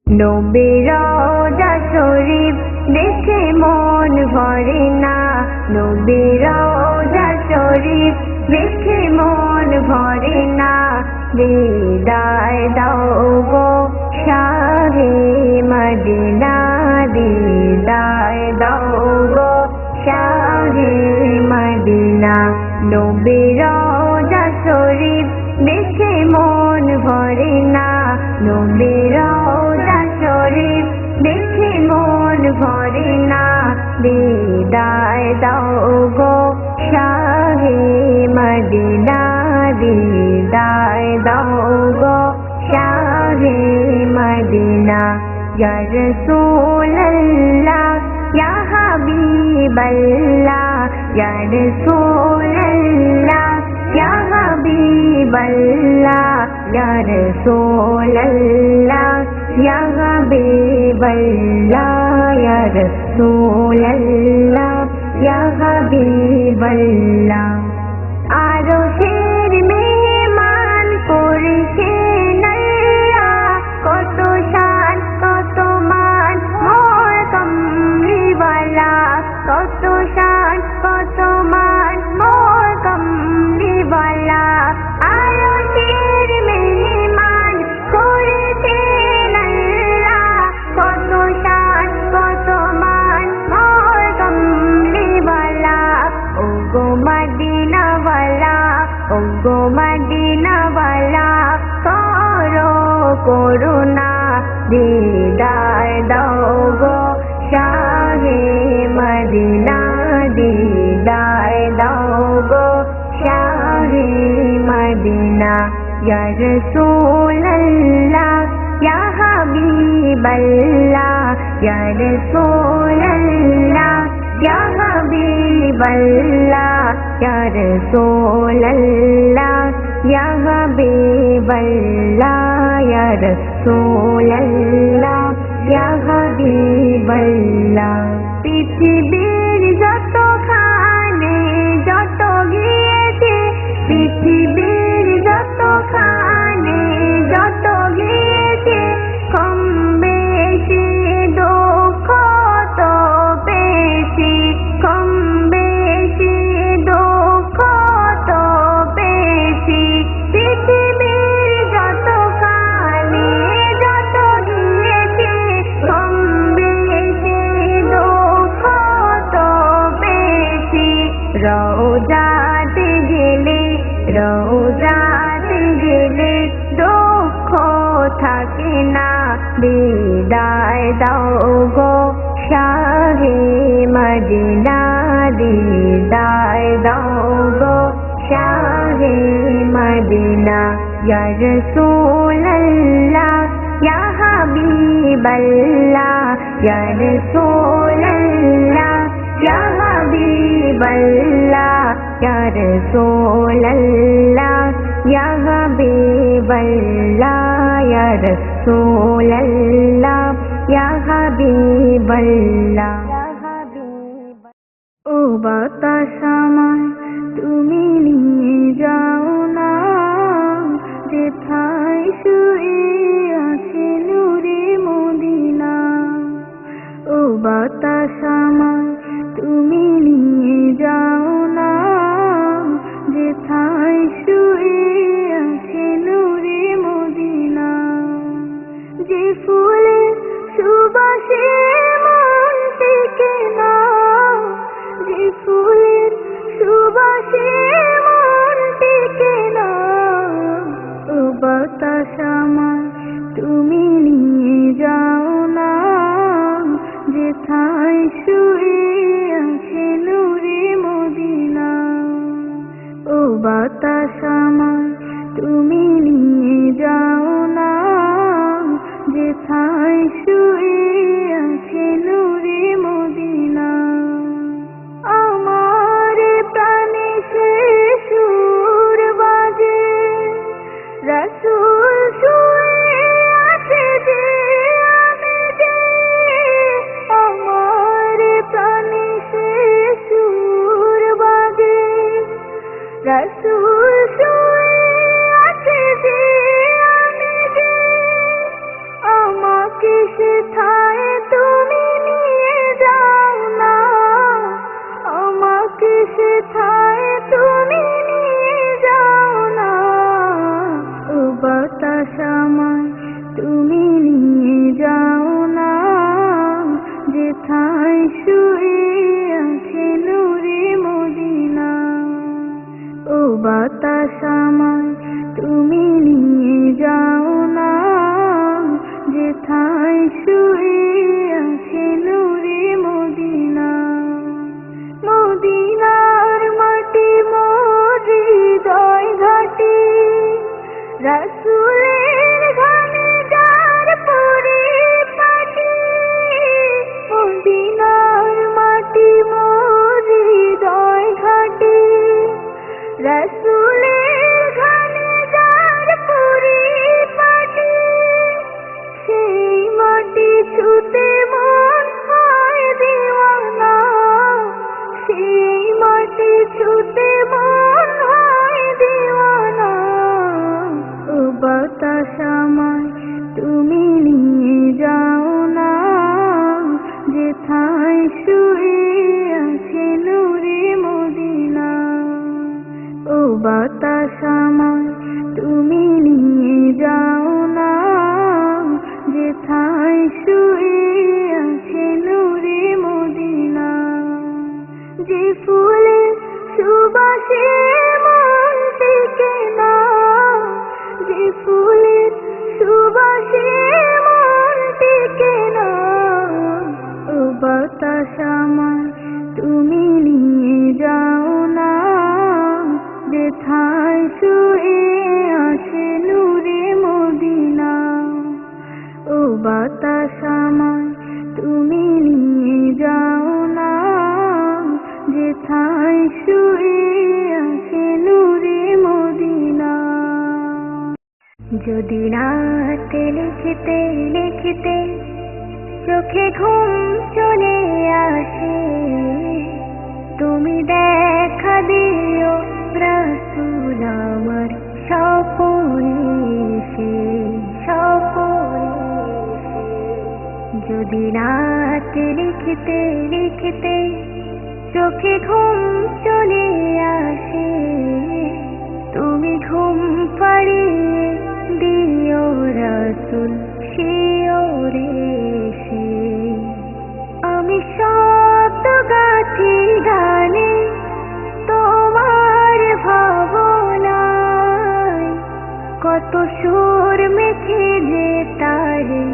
নবীর রওজা শরীফ দেখে মন ভরে না, নবীর রওজা শরীফ দেখে মন ভরে না। দিদার দাও গো শাহে মদিনা, দিদার দাও গো শাহে মদিনা। নবীর রওজা শরীফ দেখে মন ভরে না, নবীর রওজা শরীফ দেখে মন ভরে না। দিদার দাও গো শাহে মদিনা, দিদার দাও গো শাহে মদিনা। ইয়া রাসূলুল্লাহ ইয়া হাবিবাল্লাহ, ইয়া রাসূলুল্লাহ ইয়া হাবিবাল্লাহ, ইয়া রাসূলুল্লাহ ইয়া হাবিবাল্লাহ, ইয়া রাসূলুল্লাহ ইয়া হাবিবাল্লাহ। আরশের মেহমান করেছেন আল্লাহ, কত শান কত মান মোর কমলিওয়ালা, কত শান কত মান মোর কমলিওয়ালা। আরশের মেহমান করেছেন আল্লাহ, কত শান কত মান মোর কমলিওয়ালা। ও গো মদিনাওয়ালা, ও গো মদিনাওয়ালা, করো করুণা, দিদার দাও গো শাহে মদিনা, দিদার দাও গো শাহে মদিনা। ইয়া রাসূলুল্লাহ ইয়া হাবিবাল্লাহ, ইয়া রাসূলুল্লাহ ইয়া হাবিবাল্লাহ, ইয়া রাসূলুল্লাহ ইয়া হাবিবাল্লাহ, ইয়া রাসূলুল্লাহ ইয়া হাবিবাল্লাহ। পৃথিবীর যতখানে যত গিয়েছে, পৃথিবীর যতখানে যত গিয়েছে, কম বেশি দুঃখ তো বেশি, কম বেশি দুঃখ তো বেশি। পৃথিবীর যতখানে যত গিয়েছে, কম বেশি দুঃখ তো বেশি। রওজাতে গেলে, রওজাতে গেলে দুঃখ থাকে না, দিদার দাও গো শাহে মদিনা, দিদার দাও গো শাহে মদিনা। ইয়া রাসূলুল্লাহ ইয়া হাবিবাল্লাহ, ইয়া রাসূলুল্লাহ ইয়া হাবিবাল্লাহ, ইয়া রাসূলুল্লাহ ইয়া হাবিবাল্লাহ, ইয়া রাসূলুল্লাহ ইয়া হাবিবাল্লাহ। ও বাতাস আমায় তুমি নিয়ে যাও না, যেথায় শুয়ে আছে নূরে মদিনা। ও বাতাস আমায় তুমি নিয়ে যাও না, যেথায় শুয়ে আছে নূরে মদিনা। যে ফুলের সুবাসে মন টেকে না, যে ফুলের সুবাসে মন টেকে না। ও বাতাস আমায় তুমি নিয়ে যাও না, যেথায় শুয়ে আছে নূরে মদিনা। ও বাতাস আমায় তুমি নিয়ে যাও না, যেথায় শুয়ে আছে নূরে মদিনা। আমার প্রাণে সে সুর বাজে, রাসূল শুয়ে আছে যে আমি যে। আমার প্রাণে সে সুর বাজে, রাসূল শুয়ে আছে যে আমি যে। আমাকে সেথায় তুমি নিয়ে যাও না, আমাকে সেথায় তুমি নিয়ে যাও না। ও বাতাস আমায় তুমি নিয়ে যাও না, যেথায় শুয়ে আছে নূরে মদিনা। ও বাতাস আমায় তুমি নিয়ে যাও না, যেথায় শুয়ে আছে নূরে মদিনা। মদিনার মাটি মোর হৃদয় ঘাটি, রাসূলের ঘামে যার পরিপাটি। মদিনার মাটি মোর হৃদয় ঘাটি, রাসূলের ঘামে যার পরিপাটি। সেই মাটি ছুঁতে মন হয় দিওয়ানা, সেই মাটি ছুঁতে মন হয় দিওয়ানা। ও বাতাস আমায় তুমি নিয়ে যাও না, যেথায় শুয়ে আছে নূরে মদিনা। ও বাতাস আমায় তুমি নিয়ে যাও না, যেথায় শুয়ে আছে নূরে মদিনা। যে ফুলের সুবাসে মন টেকে না, যে ফুলের সুবাসে মন টেকে না। ও বাতাস আমায় তুমি নিয়ে যাও না, যেথায় শুয়ে আছে নূরে মদিনা। ও বাতাস আমায় তুমি নিয়ে যাও না, যেথায় শুয়ে আছে নূরে মদিনা। যদি রাতে লিখতে লিখতে চোখে ঘুম চলে আসে, তুমি দেখা দিও রাসূল আমার স্বপনে এসে, স্বপনে এসে। যদি রাতে লিখতে লিখতে চোখে ঘুম চলে আসে, তুমি ঘুম পাড়িয়ে দিও রাসূল শিওরে এসে। আমি শব্দ গাছি গানে তোমার ভাবনায়, কত সুর মেখে যে তারে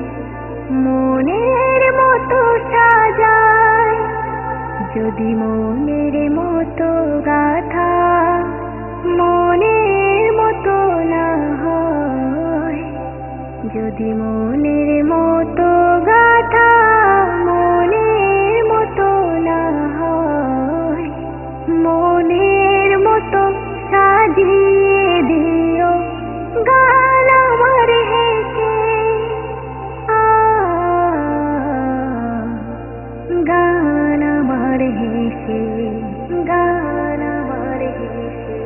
মনের মতো সাজায়। যদি মনের মতো গাথা মনের মতো না হয়, যদি মনের মতো গাথা মনের মতো না হয়, মনের মতো সাজিয়ে দিও গান আমার হেসে। গান আমার হেসে, গান আমার হেসে।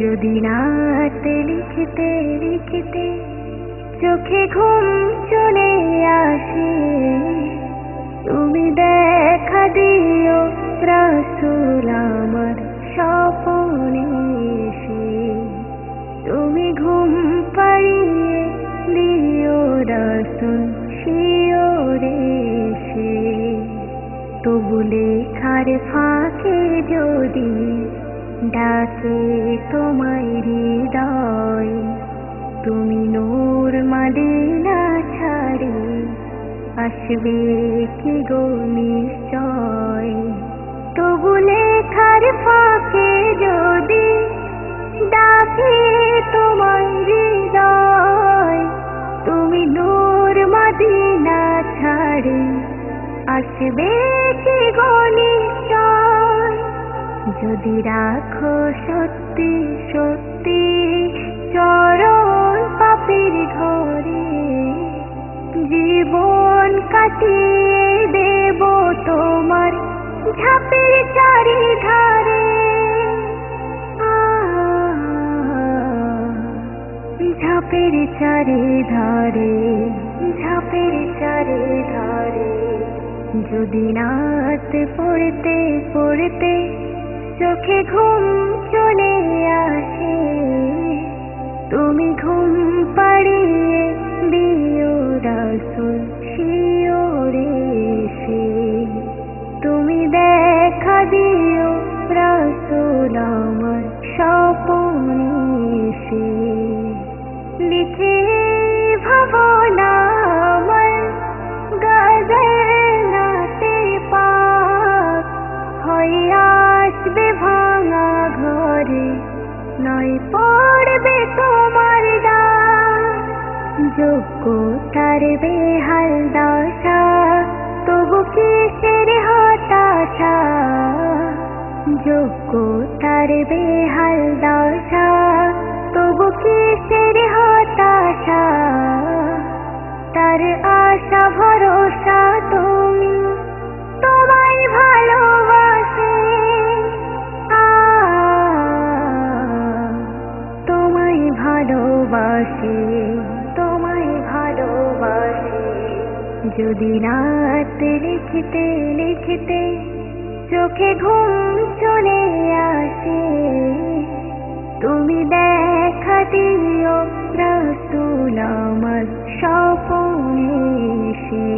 যদি রাতে লিখতে লিখতে চোখে ঘুম চলে আসে, তুমি দেখা দিও রাসূল আমার স্বপনে এসে। তুমি ঘুম পাড়িয়ে দিও রাসূল শিওরে এসে। তবু লেখার ফাঁকে যদি ডাকে তোমায় হৃদয়, তুমি নূর মদিনা ছাড়ি আসবে কি গো নিশ্চয়। তবু লেখার ফাঁকে যদি ডাকে তোমায় হৃদয়, তুমি নূর মদিনা ছাড়ি আসবে কি গো নিশ্চয়। যদি রাখো সত্যি সত্যি চরণ পাপের ঘরে, জীবন কাটিয়ে দেব তোমার ঝাঁপের চারিধারে। ঝাঁপের চারিধারে, ঝাঁপের যদি রাত পড়তে পড়তে চোখে ঘুম চলে আসে, তুমি ঘুম পাড়িয়ে দিও রাসূল শিওরে এসে। তুমি দেখা দিও রাসূল আমার স্বপনে এসে। লিখে ভাবনা আমার গজল নাতে পাক, হয়ে আসবে ভাঙা ঘরে, নয় পড়বে তোমার ডাক। যোগ্যতার বেহাল দশা, তবু কিসের হতাশা। যোগ্যতার বেহাল দশা, তবু কিসের হতাশা। তার আশা ভরসা তুমি, তোমায় ভালোবাসে। তোমায় ভালোবাসে, তোমায় ভালোবাসে। যদি রাত লিখতে লিখতে চোখে ঘুম চলে আসে, তুমি দেখা দিও রাসূল আমার স্বপনে এসে।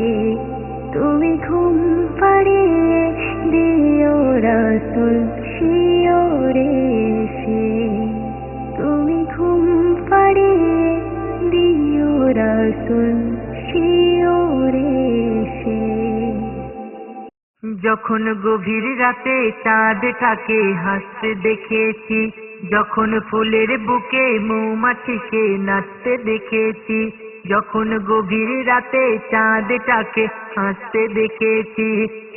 তুমি ঘুম পাড়িয়ে দিও রাসূল শিওরে এসে। তুমি ঘুম পাড়িয়ে দিও রাসূল শিওরে এসে। যখন গভীর রাতে চাঁদটাকে হাসতে দেখেছি, যখন ফুলের বুকে মৌমাছিকে নাচতে দেখেছি, যখন গভীর রাতে চাঁদটাকে হাসতে দেখেছি,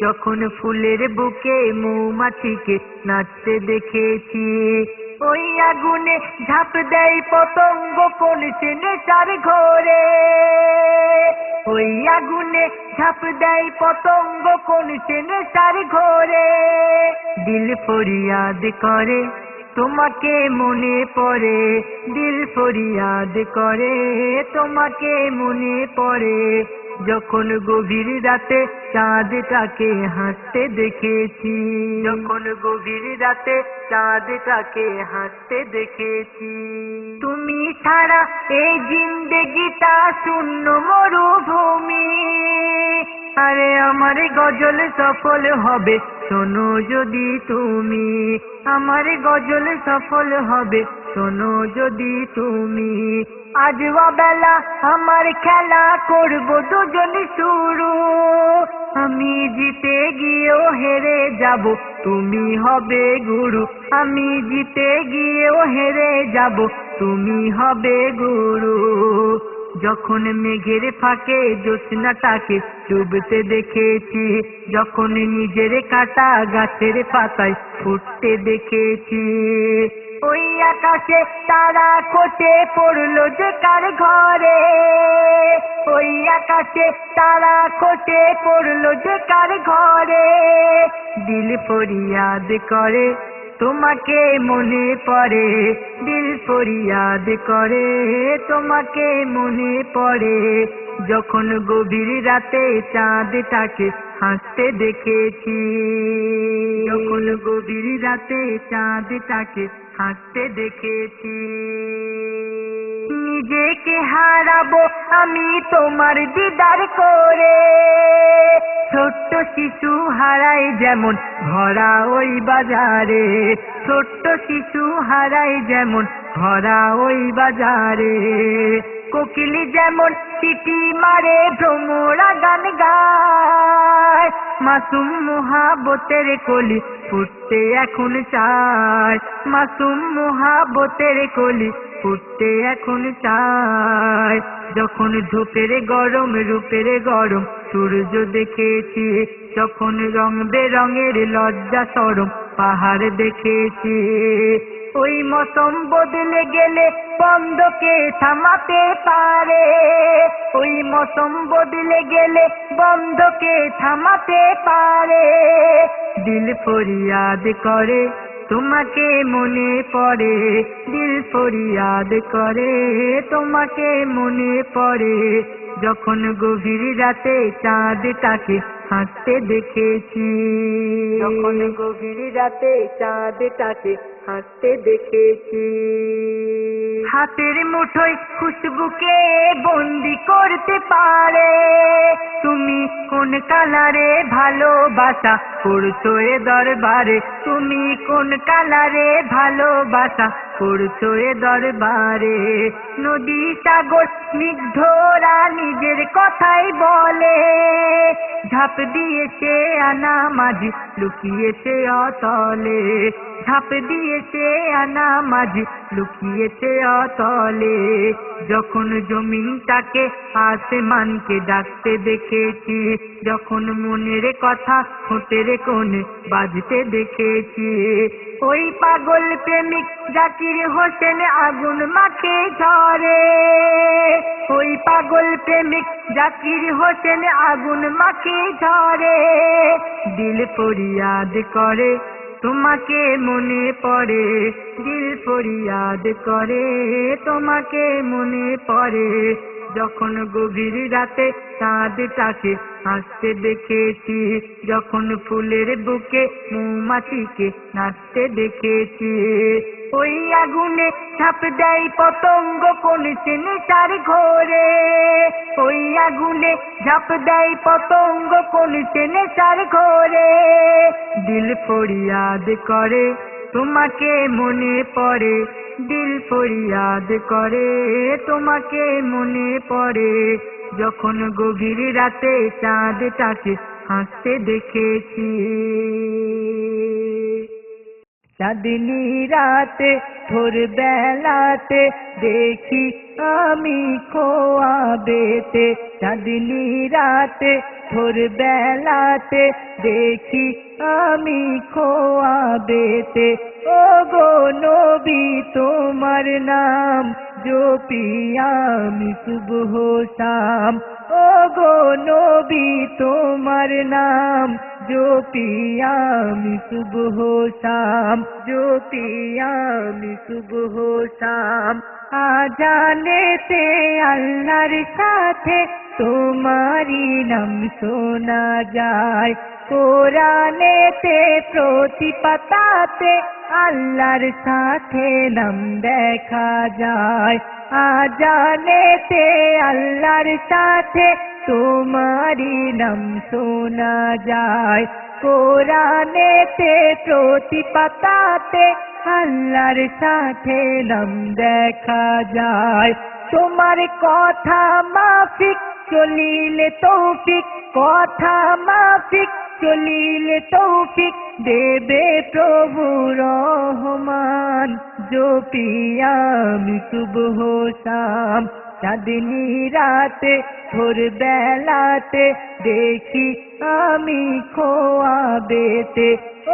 যখন ফুলের বুকে মৌমাছিকে নাচতে দেখেছি। ওই আগুনে ঝাঁপ দেয় পতঙ্গ কোন সে নেশার ঘোরে, ওই আগুনে ঝাঁপ দেয় পতঙ্গ কোন সে নেশার ঘোরে। দিল ফরিয়াদ করে তোমাকে মনে পড়ে, দিল ফরিয়াদ করে তোমাকে মনে পড়ে। যখন গভীর রাতে চাঁদটাকে হাসতে দেখেছি, যখন গভীর রাতে চাঁদটাকে হাসতে দেখেছি। তুমি ছাড়া এই জিন্দেগিটা শূন্য মরুভূমি, আরে আমার গজল সফল হবে শোনো যদি তুমি, আমার গজল সফল হবে শোনো যদি তুমি। আজ বেলা আমার খেলা করব দুজন শুরু, আমি জিতে গিয়েও হেরে যাব তুমি হবে গুরু, আমি জিতে গিয়েও হেরে যাব তুমি হবে গুরু। যখন মেঘের ফাঁকে জ্যোৎস্নাটাকে চুবতে দেখেছি, যখন নিজের কাটা গাছের পাতায় ফুটতে দেখেছি, ওই আকাশে তারা খসে পড়লো যে কার ঘরে, ওই আকাশে তারা খসে পড়লো যে কার ঘরে। দিল ফরিয়াদ করে তোমাকে মনে পড়ে, দিল ফরিয়াদ করে তোমাকে মনে পড়ে। যখন গভীর রাতে চাঁদটাকে হাসতে দেখেছি, যখন গভীর রাতে চাঁদটাকে হাসতে দেখেছি। নিজেকে হারাবো আমি তোমার দিদার করে, ছোট্ট শিশু হারাই যেমন ভরা ওই বাজারে, ছোট্ট শিশু হারাই যেমন ভরা ওই বাজারে। কোকিলি যেমন চিঠি মারে ভ্রমরা গান গায়, মাসুম মুহাব্বতের কলি ফুটতে এখন চায়, মাসুম মুহাব্বতের কলি ফুটতে এখন চায়। যখন ধূপের গরম রূপের গরম সূর্য দেখেছি, যখন রং বেরঙের লজ্জা শরম পাহাড় দেখেছি, ওই মৌসুম বদলে গেলে বন্ধকে থামাতে পারে, ওই মৌসুম বদলে গেলে বন্ধকে থামাতে পারে। দিল ফরিয়াদ করে তোমাকে মনে পড়ে, দিল ফরিয়াদ করে তোমাকে মনে পড়ে। যখন গভীর রাতে চাঁদটাকে হাসতে দেখেছি। যখন গভীর রাতে চাঁদটাকে হাসতে দেখেছি। হাতের মুঠোয় খুশবুকে বন্দি করতে পারে। তুমি কোন কালারে ভালোবাসা করছো এ দরবারে, তুমি কোন কালারে ভালোবাসা করছো এ দরবারে। নদী সাগর স্নিগ্ধরা নিজের কথাই বলে, ঝাঁপ দিয়েছে আনা মাঝি লুকিয়েছে অতলে, ঝাঁপ দিয়েছে আনা মাঝি লুকিয়েছে অতলে। যখন জমিনটাকে আসমানকে ডাকতে দেখেছি, যখন মনের কথা ঠোঁটের কোণে বাজতে দেখেছি। ওই পাগল প্রেমিক জাকির হোসেন আগুন মাখে ঝরে, ওই পাগল প্রেমিক জাকির হোসেন আগুন মাখে ঝরে। দিল ফরিয়াদ করে তোমাকে মনে পড়ে, দিল ফরিয়াদ করে তোমাকে মনে পড়ে। যখন গভীর রাতে চাঁদটাকে হাসতে দেখেছি, যখন ফুলের বুকে মৌমাছিকে নাচতে দেখেছি। ওই আগুনে ঝাঁপ দেয় পতঙ্গ কোন সে নেশার ঘোরে, ওই আগুনে ঝাঁপ দেয় পতঙ্গ কোন সে নেশার ঘোরে। দিল ফরিয়াদ করে তোমাকে মনে পড়ে, দিল ফরিয়াদ করে তোমাকে মনে পড়ে। যখন গভীর রাতে চাঁদটাকে হাসতে দেখেছি। চাঁদনি রাতে ভোর বেলাতে দেখি আমি খোয়া বেতে, চাঁদনি রাতে ভোর বেলাতে দেখি আমি খোয়া বেতে। ও গো নবী তোমার নাম জপি আমি সুবহ শাম, ও গো নবী তোমার নাম জপি আমি সুবহ শাম, জপি আমি সুবহ শাম। আজানেতে আল্লাহর সাথে তোমারি নাম শোনা যায়, কোরআনেতে প্রতি পাতাতে আল্লাহর সাথে নাম দেখা যায়। আজানেতে আল্লাহর সাথে তোমারি নাম শোনা যায়, কোরআনেতে প্রতি পাতাতে আল্লাহর সাথে নাম দেখা যায়। তোমার কথা মাফিক চলিলে তৌফিক, কথা মাফিক চলিলে তৌফিক দেবে প্রভু রহমান। জপি আমি সুবহ শাম, চাঁদনি রাতে ভোর বেলাতে দেখি আমি খোয়া বেতে।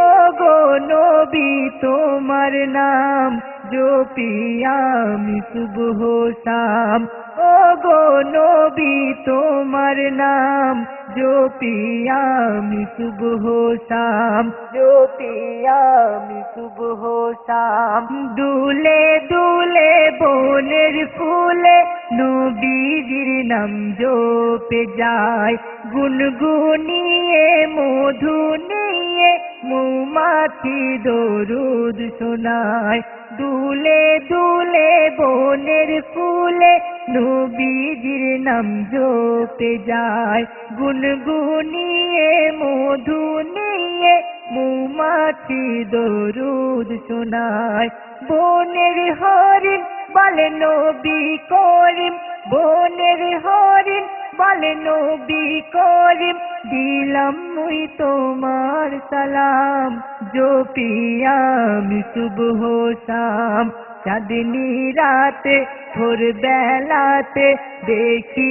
ও গো নবী তোমার নাম জপি আমি সুবহ শাম, ও গো নবী তোমার নাম জপি আমি সুবহ শাম, জপি আমি সুবহ শাম। দুলে দুলে বনের ফুলে নবীজির নাম জপে যায়, গুনগুনিয়ে মধু নিয়ে মৌমাছি দরুদ শোনায়। দুলে দুলে বনের ফুলে নবীজির নাম জপে যায়, গুনগুনিয়ে মধু নিয়ে মৌমাছি দরুদ শোনায়। বনের হরিণ বলে নবী করিম, বনের হরিণ বলে নবী করিম দিলাম মুই তোমার সালাম। জপি আমি সুবহ শাম, চাঁদনি রাতে ভোর বেলাতে দেখি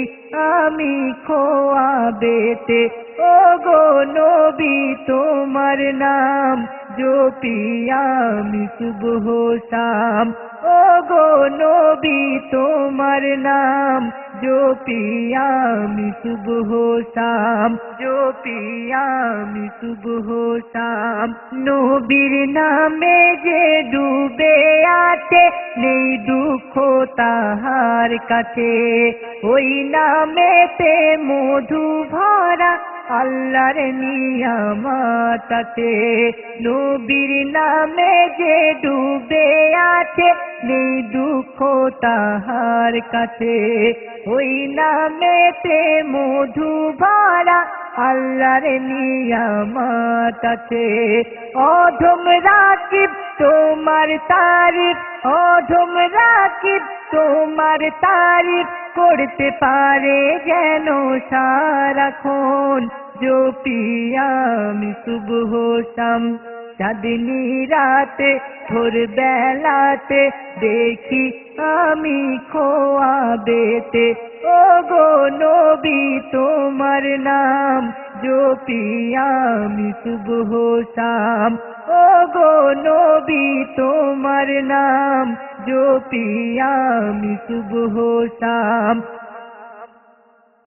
আমি খোয়া বেতে। ও গো নবী তোমার নাম জপি আমি সুবহ শাম, ও গো নবী তোমার নাম জপি আমি সুবহ শাম, জপি আমি সুবহ শাম। নবীর নামে যে ডুবে আছে নেই দুঃখ তাহার কাছে, ওই নামেতে মধু ভরা আল্লাহর নিয়ামত আছে। নবীর নামে যে ডুবে আছে নেই দুঃখ তাহার কাছে। ওই নামেতে মধু ভরা আল্লাহর নিয়ামত আছে। অধম রাকিব তোমার তারিফ, অধম রাকিব তোমার তারিফ করতে পারে যেন সারাক্ষণ। জপি আমি সুবহ শাম, চাঁদনি রাতে ভোর বেলাতে দেখি আমি খোয়াবেতে। ও গো নবী তোমার নাম জপি আমি সুবহ শাম। ও গো নবী তোমার নাম জপি আমি সুবহ শাম।